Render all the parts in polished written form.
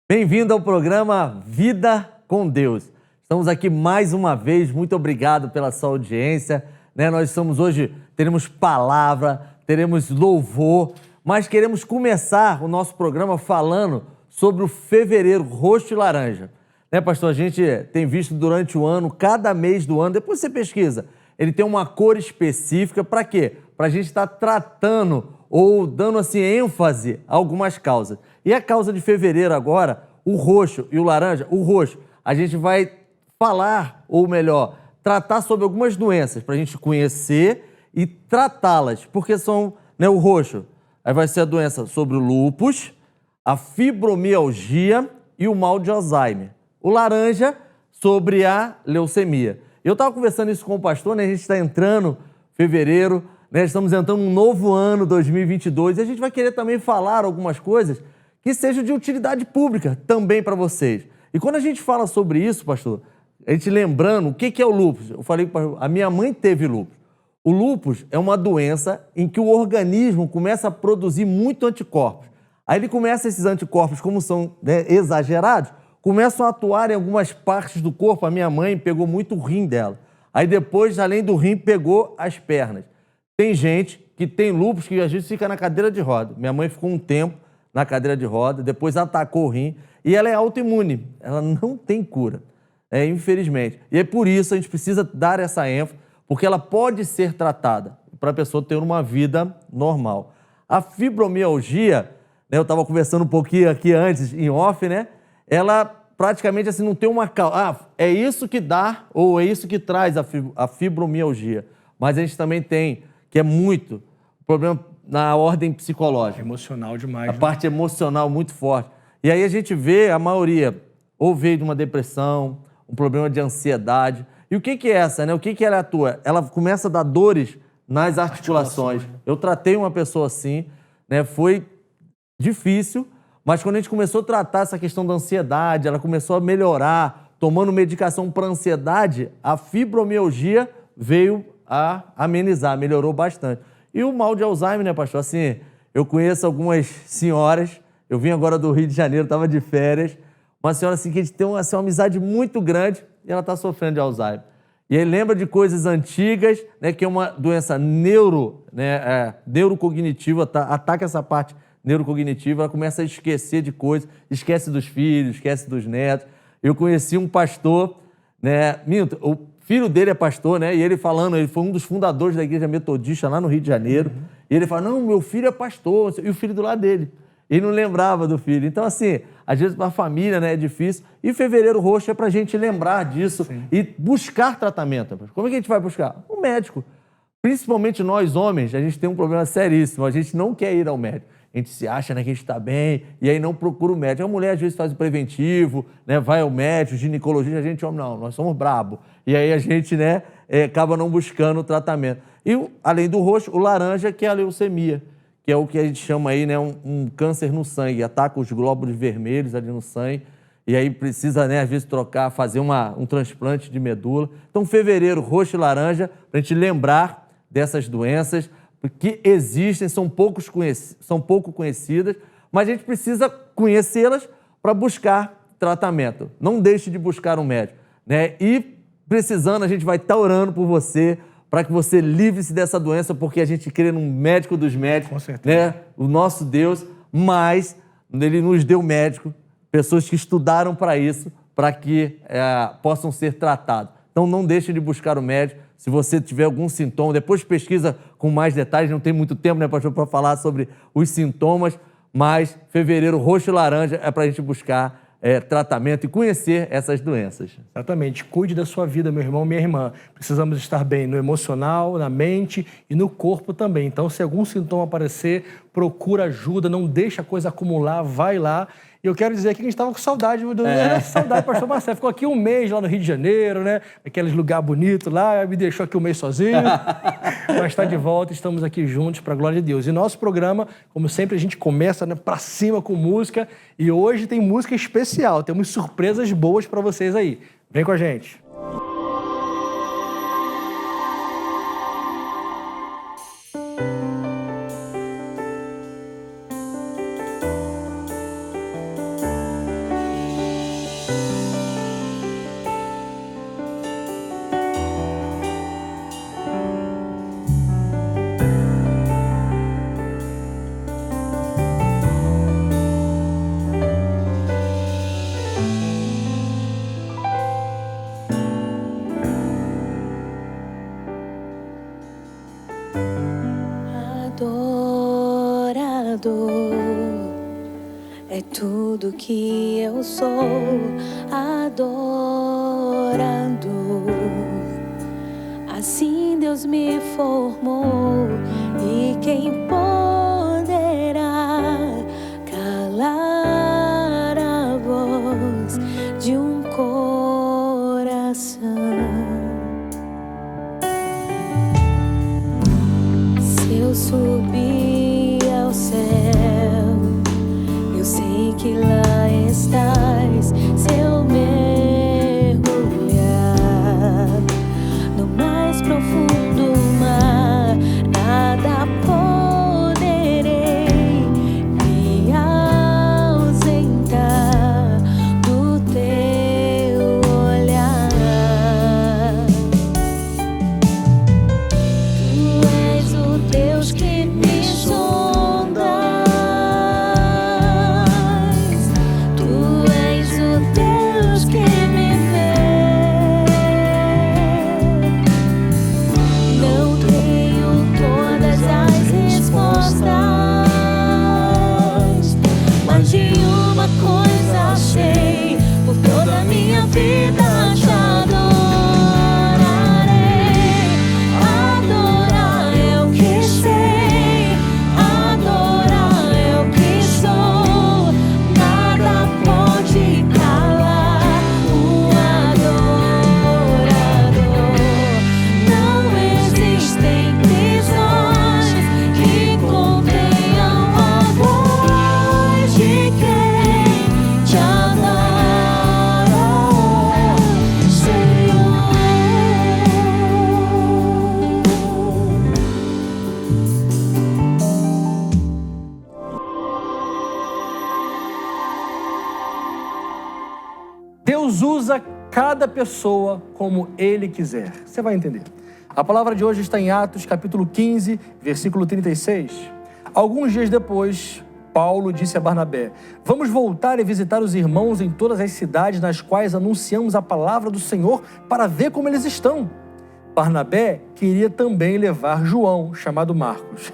Bem-vindo ao programa Vida com Deus. Estamos aqui mais uma vez, muito obrigado pela sua audiência. Nós estamos hoje, teremos palavra, teremos louvor, mas queremos começar o nosso programa falando sobre o Fevereiro Roxo e Laranja. Pastor, a gente tem visto durante o ano, cada mês do ano, depois você pesquisa, ele tem uma cor específica, para quê? Para a gente estar tratando ou dando assim ênfase a algumas causas. E a causa de fevereiro agora, o roxo e o laranja, o roxo, a gente vai falar, ou melhor, tratar sobre algumas doenças, para a gente conhecer e tratá-las, porque são, o roxo, aí vai ser a doença sobre o lúpus, a fibromialgia e o mal de Alzheimer. O laranja, sobre a leucemia. Eu estava conversando isso com o pastor, a gente está entrando fevereiro, estamos entrando num novo ano, 2022, e a gente vai querer também falar algumas coisas que sejam de utilidade pública também para vocês. E quando a gente fala sobre isso, pastor, a gente lembrando o que é o lúpus, eu falei para a minha mãe teve lúpus. O lúpus é uma doença em que o organismo começa a produzir muito anticorpos. Aí ele começa, esses anticorpos, como são exagerados, começam a atuar em algumas partes do corpo. A minha mãe pegou muito o rim dela. Aí depois, além do rim, pegou as pernas. Tem gente que tem lúpus que às vezes fica na cadeira de roda. Minha mãe ficou um tempo na cadeira de roda, depois atacou o rim e ela é autoimune. Ela não tem cura, infelizmente. E é por isso a gente precisa dar essa ênfase, porque ela pode ser tratada para a pessoa ter uma vida normal. A fibromialgia, eu estava conversando um pouquinho aqui antes, em off, ela praticamente assim não tem uma causa. É isso que dá ou é isso que traz a fibromialgia. Mas a gente também tem, que é muito, problema na ordem psicológica. Emocional demais. A parte emocional muito forte. E aí a gente vê, a maioria, ou veio de uma depressão, um problema de ansiedade. E o que é essa, O que ela atua? Ela começa a dar dores nas articulações. Eu tratei uma pessoa assim, foi difícil, mas quando a gente começou a tratar essa questão da ansiedade, ela começou a melhorar, tomando medicação para ansiedade, a fibromialgia veio a amenizar, melhorou bastante. E o mal de Alzheimer, pastor? Assim, eu conheço algumas senhoras, eu vim agora do Rio de Janeiro, estava de férias, uma senhora assim que a gente tem uma amizade muito grande e ela está sofrendo de Alzheimer. E aí lembra de coisas antigas, que é uma doença neurocognitiva, ataca essa parte neurocognitiva, ela começa a esquecer de coisas, esquece dos filhos, esquece dos netos. Eu conheci um pastor, o filho dele é pastor, e ele falando, ele foi um dos fundadores da igreja metodista lá no Rio de Janeiro, e ele fala, não, meu filho é pastor, e o filho do lado dele. Ele não lembrava do filho. Então, assim, às vezes para a família é difícil. E Fevereiro Roxo é para a gente lembrar disso. Sim. E buscar tratamento. Como é que a gente vai buscar? O médico. Principalmente nós, homens, a gente tem um problema seríssimo. A gente não quer ir ao médico. A gente se acha que a gente está bem e aí não procura o médico. A mulher, às vezes, faz o preventivo, vai ao médico, ginecologista. A gente, homem, não, nós somos brabo. E aí a gente, acaba não buscando o tratamento. E, além do roxo, o laranja, que é a leucemia, que é o que a gente chama aí, um câncer no sangue, ataca os glóbulos vermelhos ali no sangue, e aí precisa, às vezes, trocar, fazer um transplante de medula. Então, fevereiro, roxo e laranja, para a gente lembrar dessas doenças que existem, são pouco conhecidas, mas a gente precisa conhecê-las para buscar tratamento. Não deixe de buscar um médico, E precisando, a gente vai estar orando por você, para que você livre-se dessa doença, porque a gente crê num médico dos médicos, com certeza, o nosso Deus, mas Ele nos deu médico, pessoas que estudaram para isso, para que possam ser tratados. Então não deixe de buscar o médico. Se você tiver algum sintoma, depois pesquisa com mais detalhes, não tem muito tempo, pastor, para falar sobre os sintomas, mas fevereiro roxo e laranja é para a gente buscar tratamento e conhecer essas doenças. Exatamente. Cuide da sua vida, meu irmão, minha irmã. Precisamos estar bem no emocional, na mente e no corpo também. Então, se algum sintoma aparecer, procura ajuda, não deixa a coisa acumular, vai lá. E eu quero dizer aqui que a gente estava com saudade saudade do pastor Marcelo. Ficou aqui um mês lá no Rio de Janeiro, aqueles lugares bonitos lá, me deixou aqui um mês sozinho. Mas está de volta, estamos aqui juntos para a glória de Deus. E nosso programa, como sempre, a gente começa para cima com música. E hoje tem música especial, temos surpresas boas para vocês aí. Vem com a gente. é tudo que eu sou, adorando. Assim Deus me formou, e quem poderá calar a voz de um coração? Se eu subir ao céu, eu sei que lá estás. Se eu mergulhar no mais profundo mar, nada poderei me ausentar do teu olhar. Tu és o Deus que me sondas, tu és o Deus que me vê. Não tenho todas as respostas, mas de uma coisa sei: por toda a minha vida te adorarei. Adorar é o que sei, adorar é o que sou. Nada pode calar o adorador. Não existem prisões que contenham a voz de quem te adora, Senhor. Deus usa cada pessoa como Ele quiser. Você vai entender. A palavra de hoje está em Atos, capítulo 15, versículo 36. Alguns dias depois, Paulo disse a Barnabé: vamos voltar e visitar os irmãos em todas as cidades nas quais anunciamos a palavra do Senhor, para ver como eles estão. Barnabé queria também levar João, chamado Marcos.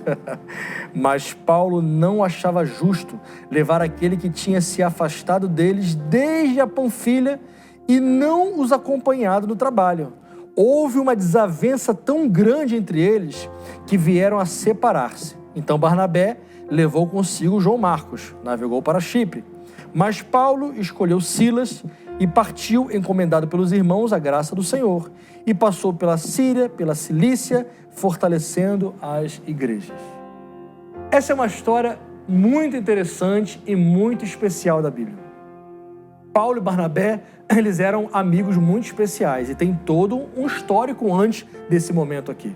Mas Paulo não achava justo levar aquele que tinha se afastado deles desde a Panfilha e não os acompanhado no trabalho. Houve uma desavença tão grande entre eles que vieram a separar-se. Então Barnabé levou consigo João Marcos, navegou para Chipre. Mas Paulo escolheu Silas e partiu, encomendado pelos irmãos à graça do Senhor, e passou pela Síria, pela Cilícia, fortalecendo as igrejas. Essa é uma história muito interessante e muito especial da Bíblia. Paulo e Barnabé, eles eram amigos muito especiais e tem todo um histórico antes desse momento aqui.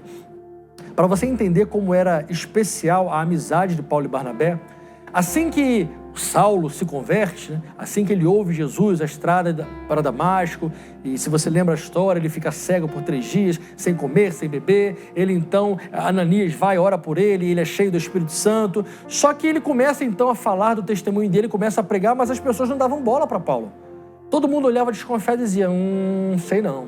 Para você entender como era especial a amizade de Paulo e Barnabé, assim que Saulo se converte, né? Assim que ele ouve Jesus, a estrada para Damasco, e se você lembra a história, ele fica cego por 3 dias, sem comer, sem beber. Ele então, Ananias vai, ora por ele, ele é cheio do Espírito Santo. Só que ele começa então a falar do testemunho dele, começa a pregar, mas as pessoas não davam bola para Paulo. Todo mundo olhava desconfiado e dizia: sei não,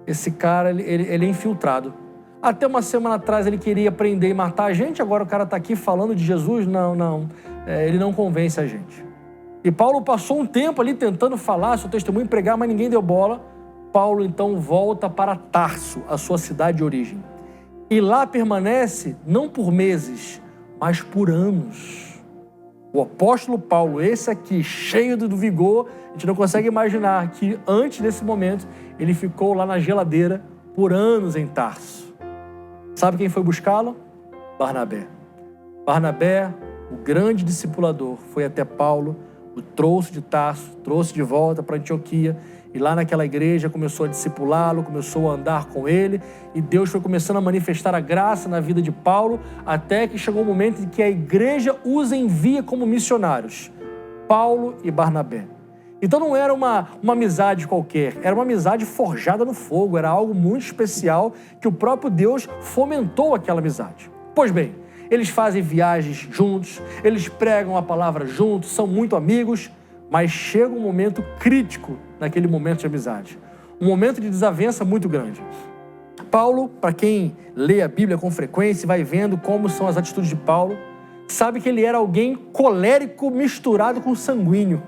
esse cara ele é infiltrado. Até uma semana atrás ele queria prender e matar a gente, agora o cara está aqui falando de Jesus. Não. Ele não convence a gente. E Paulo passou um tempo ali tentando falar seu testemunho, pregar, mas ninguém deu bola. Paulo então volta para Tarso, a sua cidade de origem. E lá permanece não por meses, mas por anos. O apóstolo Paulo, esse aqui, cheio do vigor, a gente não consegue imaginar que antes desse momento ele ficou lá na geladeira por anos em Tarso. Sabe quem foi buscá-lo? Barnabé. Barnabé, o grande discipulador, foi até Paulo, o trouxe de Tarso, trouxe de volta para Antioquia, e lá naquela igreja começou a discipulá-lo, começou a andar com ele, e Deus foi começando a manifestar a graça na vida de Paulo, até que chegou o momento em que a igreja os envia como missionários, Paulo e Barnabé. Então não era uma amizade qualquer, era uma amizade forjada no fogo, era algo muito especial que o próprio Deus fomentou aquela amizade. Pois bem, eles fazem viagens juntos, eles pregam a palavra juntos, são muito amigos, mas chega um momento crítico naquele momento de amizade. Um momento de desavença muito grande. Paulo, para quem lê a Bíblia com frequência, vai vendo como são as atitudes de Paulo. sabe que ele era alguém colérico misturado com sanguíneo.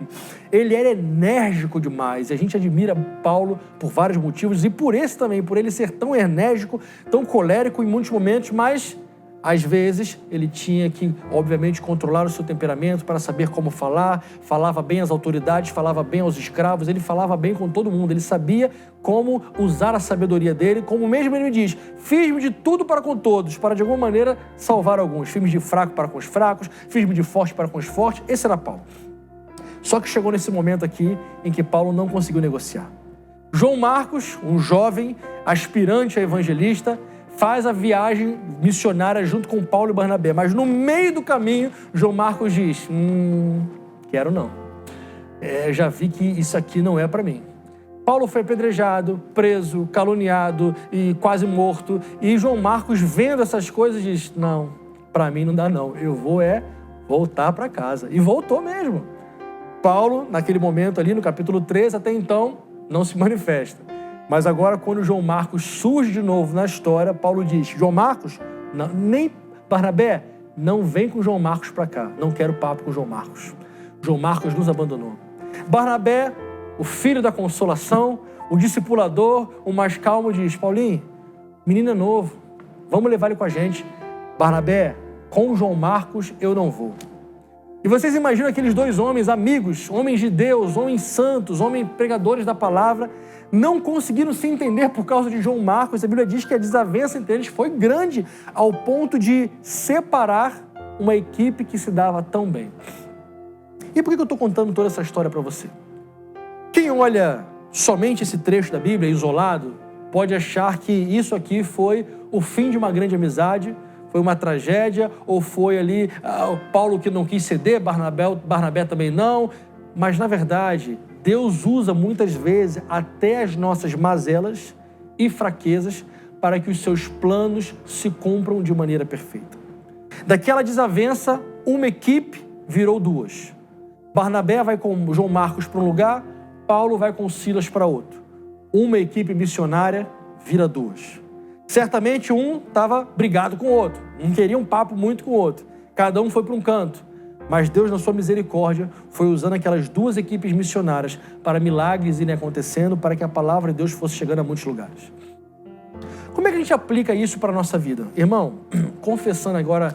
Ele era enérgico demais. E a gente admira Paulo por vários motivos e por esse também, por ele ser tão enérgico, tão colérico em muitos momentos, mas às vezes ele tinha que, obviamente, controlar o seu temperamento para saber como falar, falava bem às autoridades, falava bem aos escravos, ele falava bem com todo mundo, ele sabia como usar a sabedoria dele, como mesmo ele me diz, fiz-me de tudo para com todos, para de alguma maneira salvar alguns, fiz-me de fraco para com os fracos, fiz-me de forte para com os fortes, esse era Paulo. Só que chegou nesse momento aqui em que Paulo não conseguiu negociar. João Marcos, um jovem aspirante a evangelista, faz a viagem missionária junto com Paulo e Barnabé. Mas no meio do caminho, João Marcos diz, quero não. Já vi que isso aqui não é para mim. Paulo foi apedrejado, preso, caluniado e quase morto. E João Marcos, vendo essas coisas, diz, não, para mim não dá não. Eu vou voltar para casa. E voltou mesmo. Paulo, naquele momento ali, no capítulo 3, até então, não se manifesta. Mas agora, quando João Marcos surge de novo na história, Paulo diz, João Marcos, não, nem Barnabé, não vem com João Marcos para cá. Não quero papo com João Marcos. João Marcos nos abandonou. Barnabé, o filho da consolação, o discipulador, o mais calmo, diz, Paulinho, menino é novo, vamos levar ele com a gente. Barnabé, com João Marcos eu não vou. E vocês imaginam aqueles dois homens, amigos, homens de Deus, homens santos, homens pregadores da palavra, não conseguiram se entender por causa de João Marcos. A Bíblia diz que a desavença entre eles foi grande, ao ponto de separar uma equipe que se dava tão bem. E por que eu estou contando toda essa história para você? Quem olha somente esse trecho da Bíblia, isolado, pode achar que isso aqui foi o fim de uma grande amizade, foi uma tragédia, ou foi ali Paulo que não quis ceder, Barnabé também não. Mas, na verdade, Deus usa muitas vezes até as nossas mazelas e fraquezas para que os seus planos se cumpram de maneira perfeita. Daquela desavença, uma equipe virou duas. Barnabé vai com João Marcos para um lugar, Paulo vai com Silas para outro. Uma equipe missionária vira duas. Certamente um estava brigado com o outro, não queria um papo muito com o outro. Cada um foi para um canto. Mas Deus, na sua misericórdia, foi usando aquelas duas equipes missionárias para milagres irem acontecendo, para que a palavra de Deus fosse chegando a muitos lugares. Como é que a gente aplica isso para a nossa vida? Irmão, confessando agora,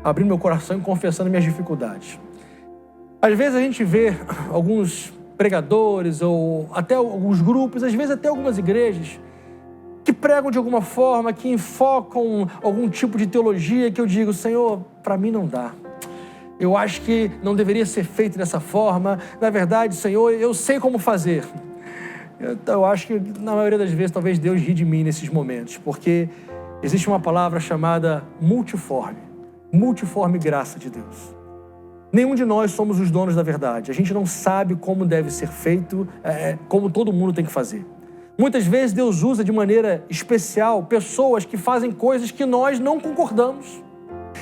abrindo meu coração e confessando minhas dificuldades. Às vezes a gente vê alguns pregadores ou até alguns grupos, às vezes até algumas igrejas, que pregam de alguma forma, que enfocam algum tipo de teologia que eu digo, Senhor, para mim não dá. Eu acho que não deveria ser feito dessa forma. Na verdade, Senhor, eu sei como fazer. Eu acho que, na maioria das vezes, talvez Deus ri de mim nesses momentos, porque existe uma palavra chamada multiforme graça de Deus. Nenhum de nós somos os donos da verdade. A gente não sabe como deve ser feito, como todo mundo tem que fazer. Muitas vezes Deus usa de maneira especial pessoas que fazem coisas que nós não concordamos.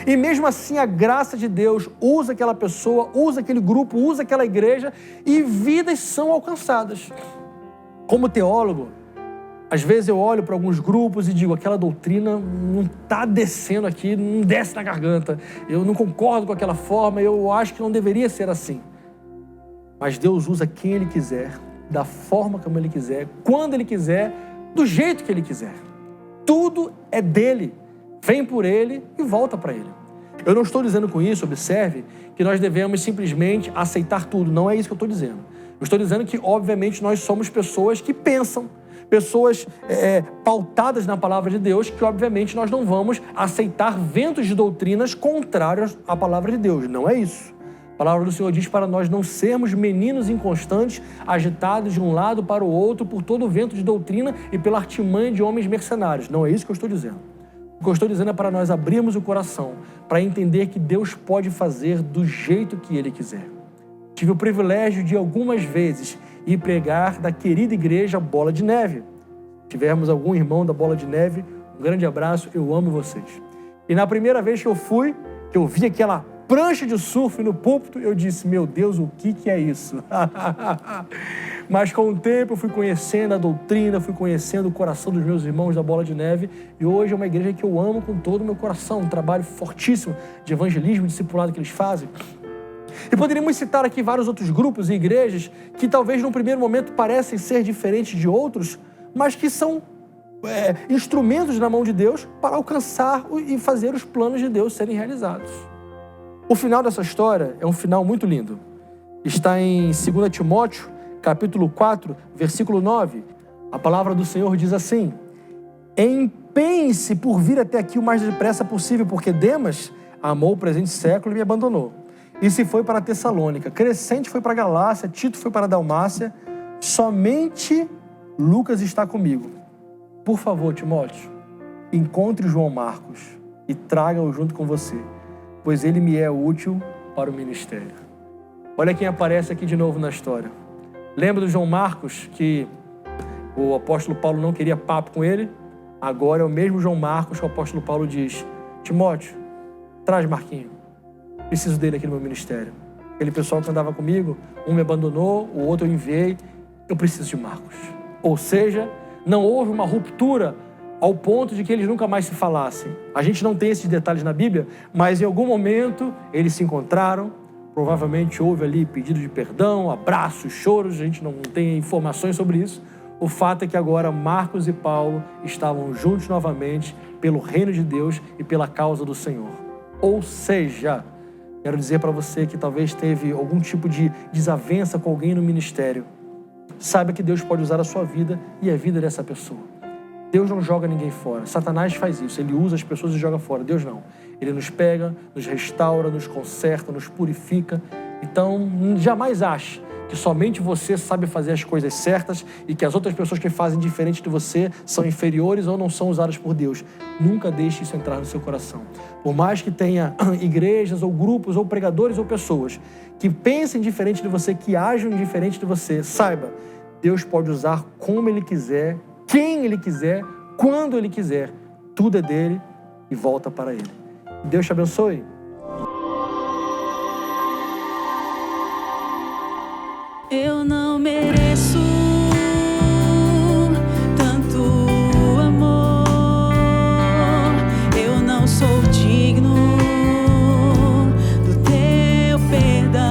E mesmo assim a graça de Deus usa aquela pessoa, usa aquele grupo, usa aquela igreja e vidas são alcançadas. Como teólogo, às vezes eu olho para alguns grupos e digo, aquela doutrina não está descendo aqui, não desce na garganta. Eu não concordo com aquela forma, eu acho que não deveria ser assim. Mas Deus usa quem Ele quiser, da forma como Ele quiser, quando Ele quiser, do jeito que Ele quiser. Tudo é dEle, vem por Ele e volta para Ele. Eu não estou dizendo com isso, observe, que nós devemos simplesmente aceitar tudo. Não é isso que eu estou dizendo. Eu estou dizendo que, obviamente, nós somos pessoas que pensam, pessoas pautadas na palavra de Deus, que, obviamente, nós não vamos aceitar ventos de doutrinas contrários à palavra de Deus. Não é isso. A palavra do Senhor diz para nós não sermos meninos inconstantes, agitados de um lado para o outro por todo o vento de doutrina e pela artimanha de homens mercenários. Não é isso que eu estou dizendo. O que eu estou dizendo é para nós abrirmos o coração, para entender que Deus pode fazer do jeito que Ele quiser. Tive o privilégio de algumas vezes ir pregar da querida igreja Bola de Neve. Se tivermos algum irmão da Bola de Neve, um grande abraço, eu amo vocês. E na primeira vez que eu fui, que eu vi aquela prancha de surf no púlpito, eu disse, meu Deus, o que é isso? Mas com o tempo eu fui conhecendo a doutrina, fui conhecendo o coração dos meus irmãos da Bola de Neve, e hoje é uma igreja que eu amo com todo o meu coração, um trabalho fortíssimo de evangelismo, discipulado que eles fazem. E poderíamos citar aqui vários outros grupos e igrejas que talvez num primeiro momento parecem ser diferentes de outros, mas que são instrumentos na mão de Deus para alcançar e fazer os planos de Deus serem realizados. O final dessa história é um final muito lindo. Está em 2 Timóteo, capítulo 4, versículo 9. A palavra do Senhor diz assim: empenhe-se por vir até aqui o mais depressa possível, porque Demas amou o presente século e me abandonou. E se foi para Tessalônica, Crescente foi para Galácia, Tito foi para Dalmácia, somente Lucas está comigo. Por favor, Timóteo, encontre João Marcos e traga-o junto com você, pois ele me é útil para o ministério. Olha quem aparece aqui de novo na história. Lembra do João Marcos, que o apóstolo Paulo não queria papo com ele? Agora é o mesmo João Marcos que o apóstolo Paulo diz: Timóteo, traz Marquinho. Preciso dele aqui no meu ministério. Aquele pessoal que andava comigo, um me abandonou, o outro eu enviei. Eu preciso de Marcos. Ou seja, não houve uma ruptura ao ponto de que eles nunca mais se falassem. A gente não tem esses detalhes na Bíblia, mas em algum momento eles se encontraram. Provavelmente houve ali pedido de perdão, abraços, choros. A gente não tem informações sobre isso. O fato é que agora Marcos e Paulo estavam juntos novamente pelo reino de Deus e pela causa do Senhor. Ou seja, quero dizer para você que talvez teve algum tipo de desavença com alguém no ministério. Saiba que Deus pode usar a sua vida e a vida dessa pessoa. Deus não joga ninguém fora. Satanás faz isso. Ele usa as pessoas e joga fora. Deus não. Ele nos pega, nos restaura, nos conserta, nos purifica. Então, jamais ache que somente você sabe fazer as coisas certas e que as outras pessoas que fazem diferente de você são inferiores ou não são usadas por Deus. Nunca deixe isso entrar no seu coração. Por mais que tenha igrejas ou grupos ou pregadores ou pessoas que pensem diferente de você, que ajam diferente de você, saiba, Deus pode usar como Ele quiser, quem Ele quiser, quando Ele quiser. Tudo é dele e volta para Ele. Deus te abençoe. Eu não mereço tanto amor. Eu não sou digno do teu perdão.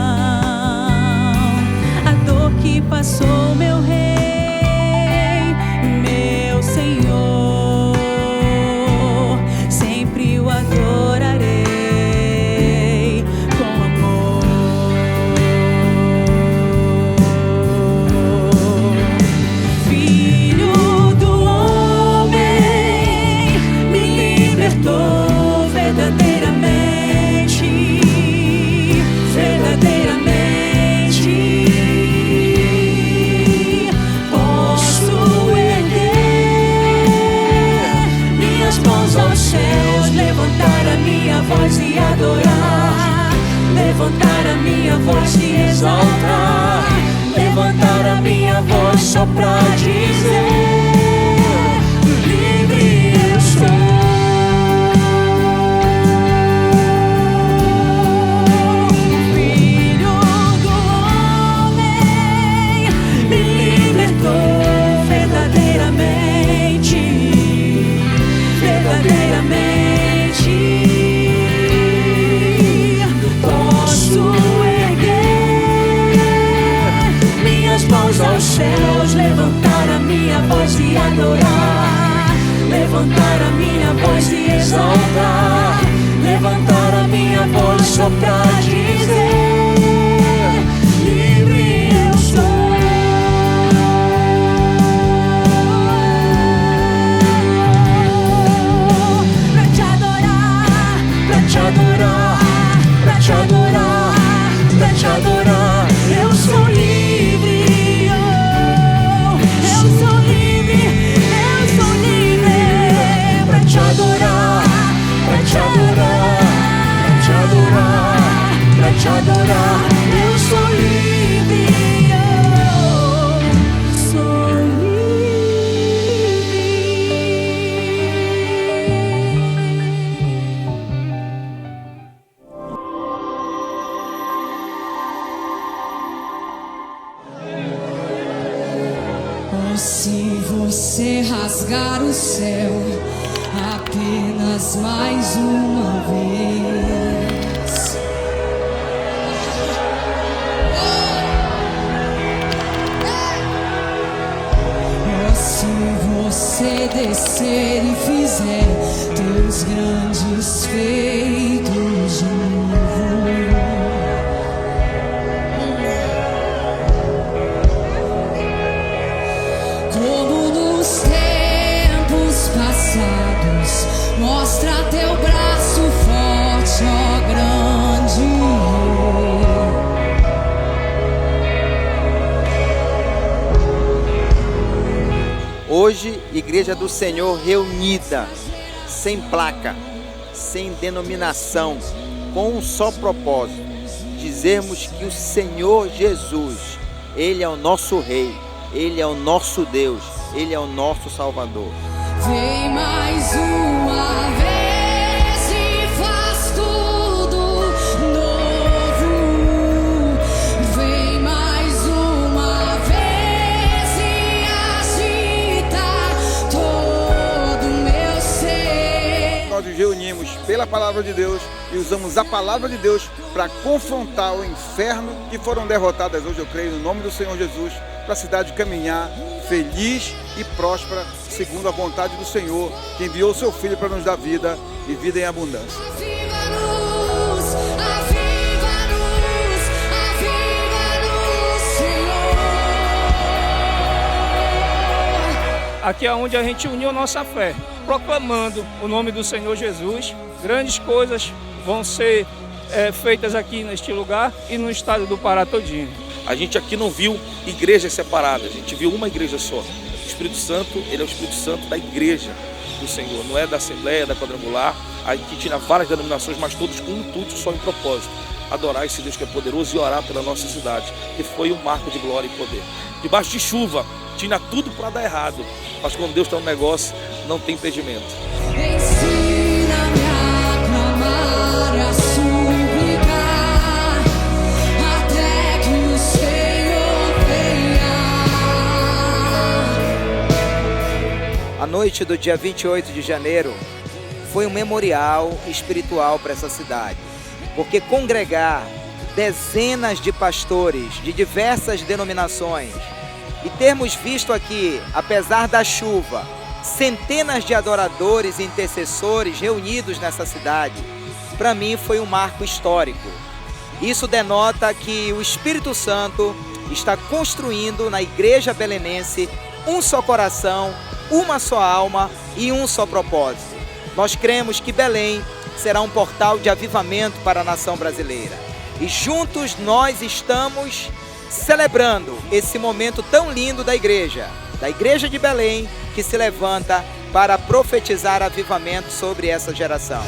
A dor que passou, meu rei, meu Senhor, sempre o adorarei com amor. Filho do homem, me libertou verdadeiramente, verdadeiramente. Posso erguer minhas mãos aos céus, levantar a minha voz e adorar, levantar a minha voz e exaltar, levantar a minha voz só pra dizer: livre eu sou. Filho do homem, me libertou verdadeiramente, verdadeiramente. Posso erguer minhas mãos aos céus, levantar a minha voz e adorar, levantar a minha voz e exaltar, levantar a minha voz só pra dizer: livre eu sou. Pra te adorar, pra te adorar, pra te adorar, pra te adorar, eu sou livre, eu sou livre, eu sou livre. Pra te adorar, pra te adorar, pra te adorar, pra te adorar, eu sou livre, eu sou livre. Se você rasgar o céu apenas mais uma vez, se você descer e fizer teus grandes feitos de novo, como nos tempos passados, mostra teu braço forte, ó grande rei. Hoje, Igreja do Senhor reunida, sem placa, sem denominação, com um só propósito: dizermos que o Senhor Jesus, Ele é o nosso Rei, Ele é o nosso Deus, Ele é o nosso Salvador. Vem mais uma vez e faz tudo novo. Vem mais uma vez e agita todo meu ser. Nós nos reunimos pela palavra de Deus e usamos a palavra de Deus para confrontar o inferno, que foram derrotadas hoje, eu creio, no nome do Senhor Jesus, para a cidade caminhar feliz e próspera, segundo a vontade do Senhor, que enviou o seu Filho para nos dar vida e vida em abundância. Aviva-nos, aviva-nos, aviva-nos, Senhor. Aqui é onde a gente uniu a nossa fé, proclamando o nome do Senhor Jesus. Grandes coisas vão ser feitas aqui neste lugar e no estado do Pará todinho. A gente aqui não viu igrejas separadas, a gente viu uma igreja só. O Espírito Santo, ele é o Espírito Santo da igreja do Senhor, não é da Assembleia, da Quadrangular. Aqui tinha várias denominações, mas todos com um intuito só, em propósito: adorar esse Deus que é poderoso e orar pela nossa cidade, que foi um marco de glória e poder. Debaixo de chuva, tinha tudo para dar errado, mas quando Deus está no negócio, não tem impedimento. Ensina-me a clamar e a suplicar, até que o Senhor venha. A noite do dia 28 de janeiro foi um memorial espiritual para essa cidade, porque congregar dezenas de pastores de diversas denominações e termos visto aqui, apesar da chuva, centenas de adoradores e intercessores reunidos nessa cidade, para mim foi um marco histórico. Isso denota que o Espírito Santo está construindo na igreja belenense um só coração, uma só alma e um só propósito. Nós cremos que Belém será um portal de avivamento para a nação brasileira. E juntos nós estamos celebrando esse momento tão lindo da igreja de Belém, que se levanta para profetizar avivamento sobre essa geração.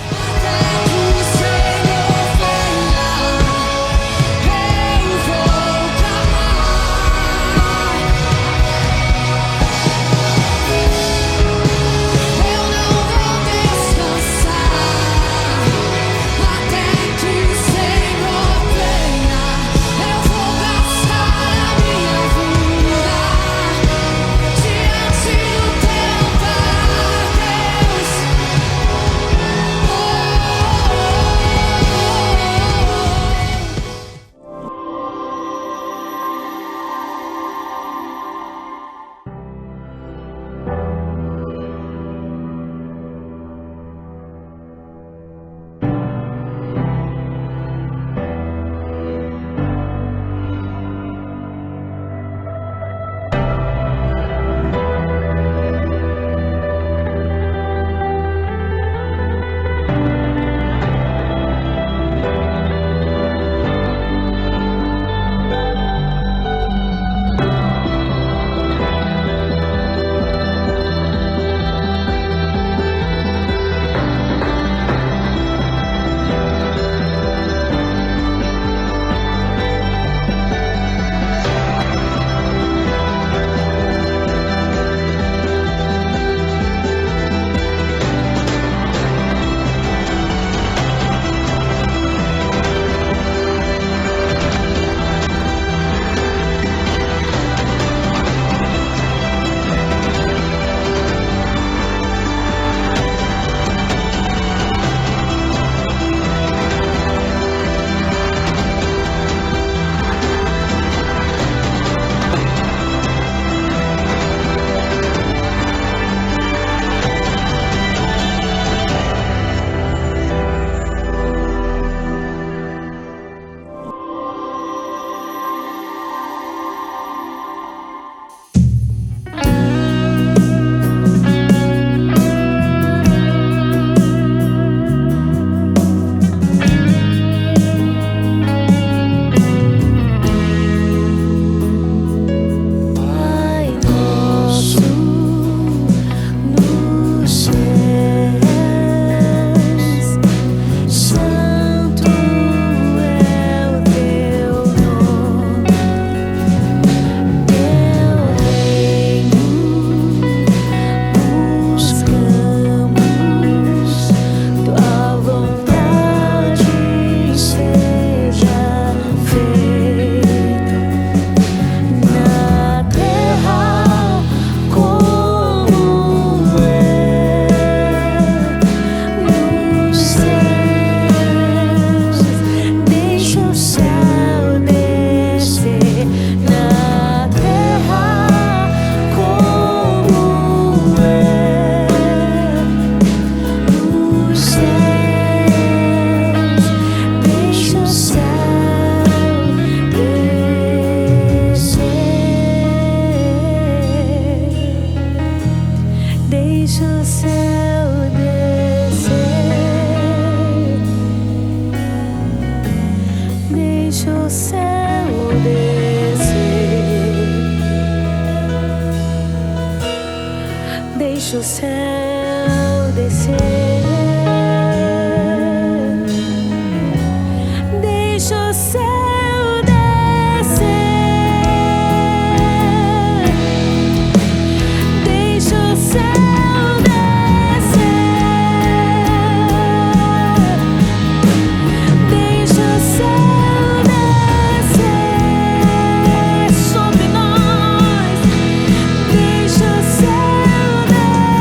Deixa o céu descer. Deixa o céu descer. Deixa o céu descer. Deixa o céu descer. Deixa o céu descer sobre nós. Deixa o céu descer.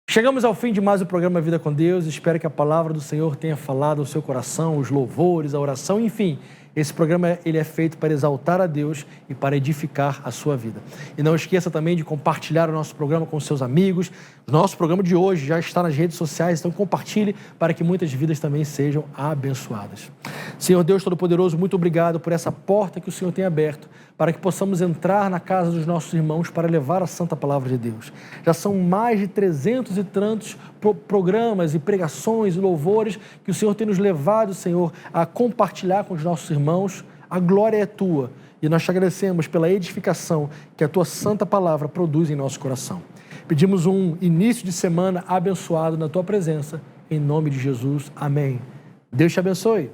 Chegamos ao fim de mais um programa Vida com Deus. Espero que a palavra do Senhor tenha falado ao seu coração, os louvores, a oração, enfim. Esse programa ele é feito para exaltar a Deus e para edificar a sua vida. E não esqueça também de compartilhar o nosso programa com seus amigos. O nosso programa de hoje já está nas redes sociais, então compartilhe para que muitas vidas também sejam abençoadas. Senhor Deus Todo-Poderoso, muito obrigado por essa porta que o Senhor tem aberto para que possamos entrar na casa dos nossos irmãos para levar a santa palavra de Deus. Já são mais de 300 e tantos programas e pregações e louvores que o Senhor tem nos levado, Senhor, a compartilhar com os nossos irmãos. A glória é tua e nós te agradecemos pela edificação que a tua santa palavra produz em nosso coração. Pedimos um início de semana abençoado na tua presença, em nome de Jesus. Amém. Deus te abençoe.